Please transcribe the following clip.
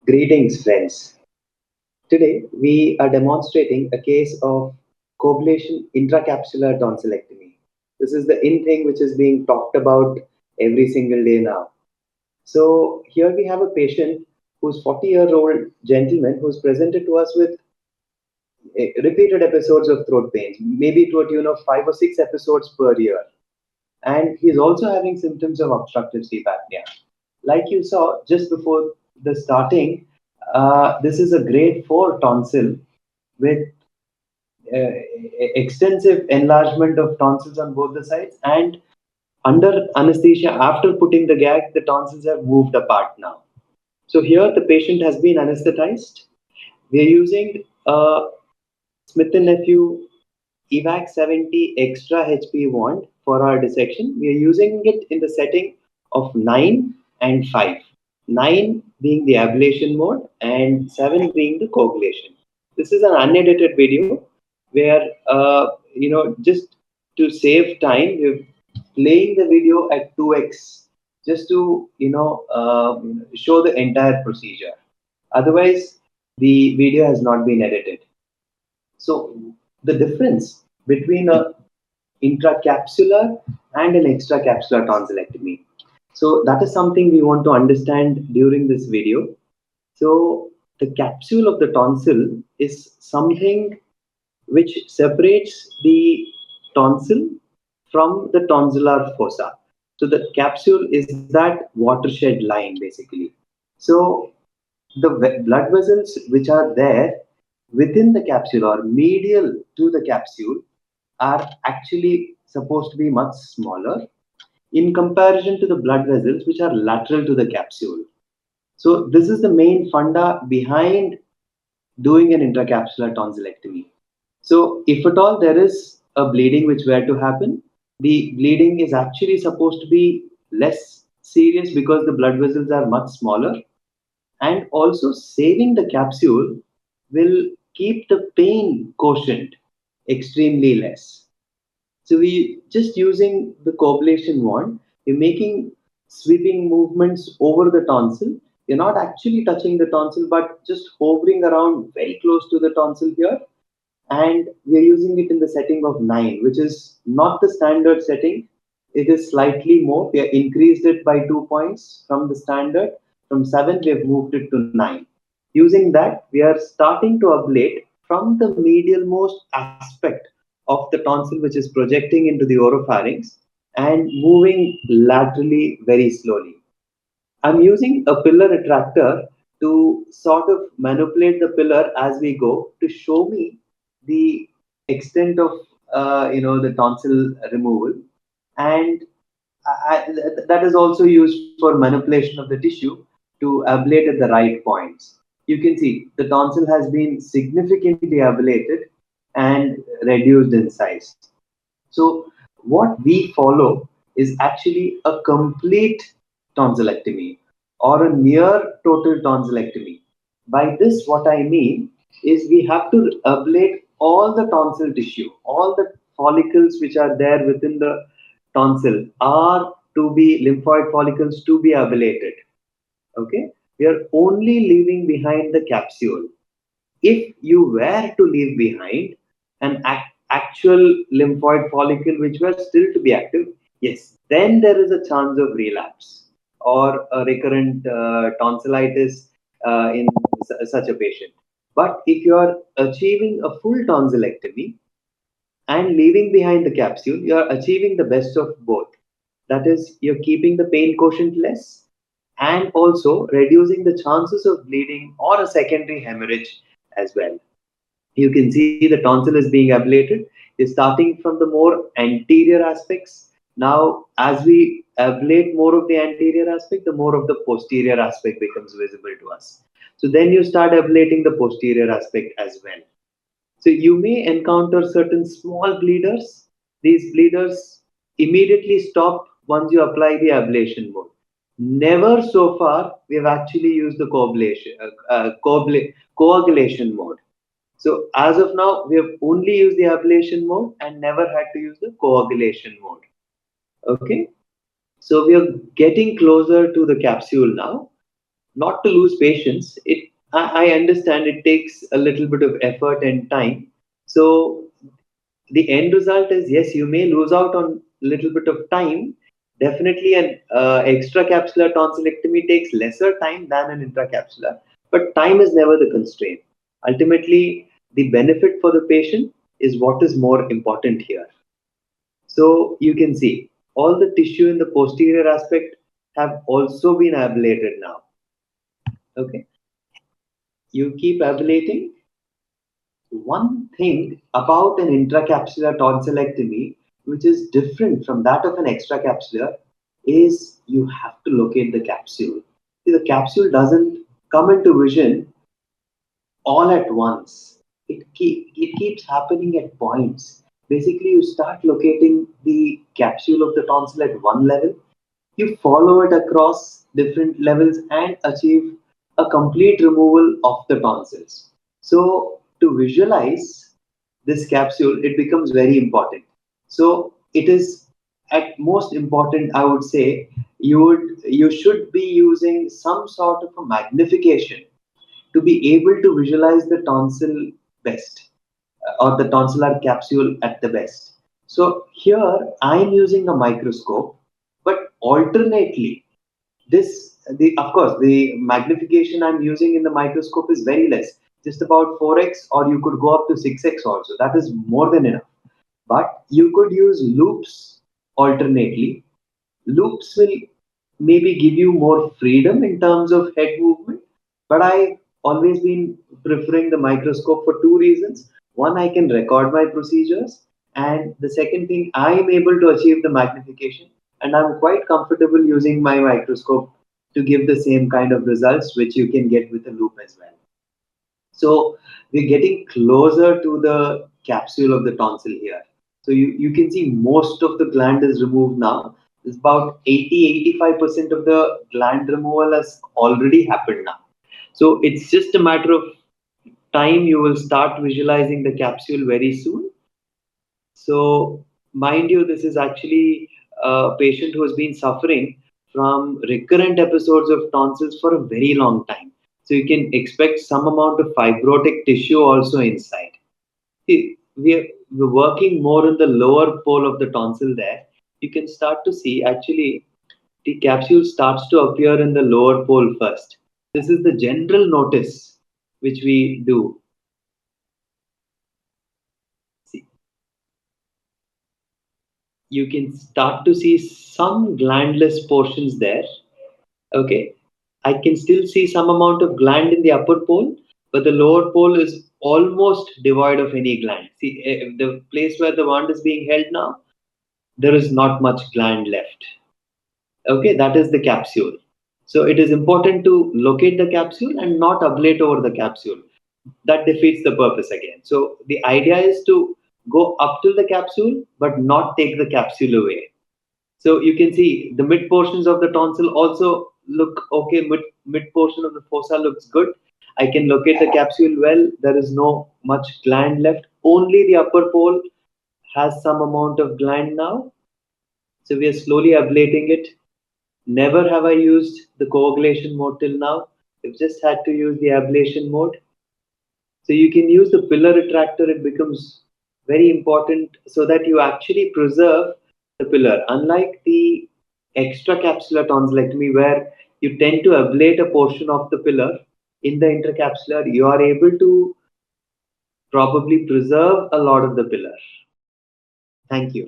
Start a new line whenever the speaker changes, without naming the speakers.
Greetings, friends. Today we are demonstrating a case of coblation intracapsular tonsillectomy. This is the in thing which is being talked about every single day now. So here we have a patient who's 40-year-old gentleman who's presented to us with repeated episodes of throat pains, maybe to a tune of 5 or 6 episodes per year. And he's also having symptoms of obstructive sleep apnea. Like you saw just before the starting, this is a grade 4 tonsil with extensive enlargement of tonsils on both the sides, and under anesthesia, after putting the gag, the tonsils have moved apart now. So here the patient has been anesthetized. We are using a Smith & Nephew EVAC 70 extra HP wand for our dissection. We are using it in the setting of 9 and 5. 9 being the ablation mode and 7 being the coagulation. This is an unedited video where, just to save time, we're playing the video at 2x just to, show the entire procedure. Otherwise, the video has not been edited. So the difference between a intracapsular and an extracapsular tonsillectomy. So that is something we want to understand during this video. So the capsule of the tonsil is something which separates the tonsil from the tonsillar fossa. So the capsule is that watershed line basically. So the blood vessels which are there within the capsule or medial to the capsule are actually supposed to be much smaller in comparison to the blood vessels which are lateral to the capsule. So this is the main funda behind doing an intracapsular tonsillectomy. So if at all there is a bleeding which were to happen, the bleeding is actually supposed to be less serious because the blood vessels are much smaller, and also saving the capsule will keep the pain quotient extremely less. So we just using the coblation wand, you're making sweeping movements over the tonsil. You're not actually touching the tonsil, but just hovering around very close to the tonsil here. And we are using it in the setting of 9, which is not the standard setting. It is slightly more. We have increased it by 2 points from the standard. From 7, we have moved it to 9. Using that, we are starting to ablate from the medialmost aspect of the tonsil, which is projecting into the oropharynx, and moving laterally very slowly. I'm using a pillar retractor to sort of manipulate the pillar as we go to show me the extent of the tonsil removal, and that is also used for manipulation of the tissue to ablate at the right points. You can see the tonsil has been significantly ablated and reduced in size. So what we follow is actually a complete tonsillectomy or a near total tonsillectomy. By this, what I mean is we have to ablate all the tonsil tissue, all the follicles which are there within the tonsil are to be lymphoid follicles to be ablated. Okay, we are only leaving behind the capsule. If you were to leave behind an actual lymphoid follicle which were still to be active, yes, then there is a chance of relapse or a recurrent tonsillitis in such a patient. But if you are achieving a full tonsillectomy and leaving behind the capsule, you are achieving the best of both. That is, you're keeping the pain quotient less and also reducing the chances of bleeding or a secondary hemorrhage as well. You can see the tonsil is being ablated. You're starting from the more anterior aspects. Now, as we ablate more of the anterior aspect, the more of the posterior aspect becomes visible to us. So then you start ablating the posterior aspect as well. So you may encounter certain small bleeders. These bleeders immediately stop once you apply the ablation mode. Never so far we have actually used the coagulation mode. So as of now, we have only used the ablation mode and never had to use the coagulation mode. Okay, so we are getting closer to the capsule now. Not to lose patience. I understand it takes a little bit of effort and time. So the end result is, yes, you may lose out on a little bit of time. Definitely, an extracapsular tonsillectomy takes lesser time than an intracapsular, but time is never the constraint. Ultimately, the benefit for the patient is what is more important here. So you can see all the tissue in the posterior aspect have also been ablated now. Okay, you keep ablating. One thing about an intracapsular tonsillectomy, which is different from that of an extracapsular, is you have to locate the capsule. See, the capsule doesn't come into vision all at once. It keeps happening at points. Basically, you start locating the capsule of the tonsil at one level, you follow it across different levels and achieve a complete removal of the tonsils. So to visualize this capsule, it becomes very important. So it is at most important, I would say, you should be using some sort of a magnification to be able to visualize the tonsil best, or the tonsillar capsule at the best. So here I'm using a microscope, but alternately, the of course the magnification I'm using in the microscope is very less, just about 4x, or you could go up to 6x also. That is more than enough. But you could use loops alternately. Loops will maybe give you more freedom in terms of head movement, but I've always been preferring the microscope for two reasons. One, I can record my procedures, and the second thing, I am able to achieve the magnification, and I'm quite comfortable using my microscope to give the same kind of results which you can get with a loop as well. So we're getting closer to the capsule of the tonsil here. So you can see most of the gland is removed now. It's about 80-85% of the gland removal has already happened now. So it's just a matter of time. You will start visualizing the capsule very soon. So mind you, this is actually a patient who has been suffering from recurrent episodes of tonsils for a very long time. So you can expect some amount of fibrotic tissue also inside. See, we're working more in the lower pole of the tonsil there. You can start to see actually the capsule starts to appear in the lower pole first. This is the general notice which we do. See, you can start to see some glandless portions there. Okay, I can still see some amount of gland in the upper pole, but the lower pole is almost devoid of any gland. See, the place where the wand is being held now, there is not much gland left. Okay, that is the capsule. So it is important to locate the capsule and not ablate over the capsule. That defeats the purpose again. So the idea is to go up to the capsule but not take the capsule away. So you can see the mid portions of the tonsil also look okay. Mid portion of the fossa looks good. I can locate the capsule well. There is no much gland left. Only the upper pole has some amount of gland now. So we are slowly ablating it. Never have I used the coagulation mode till now. We've just had to use the ablation mode. So you can use the pillar retractor. It becomes very important so that you actually preserve the pillar. Unlike the extracapsular tonsillectomy, where you tend to ablate a portion of the pillar, in the intracapsular, you are able to probably preserve a lot of the pillar. Thank you.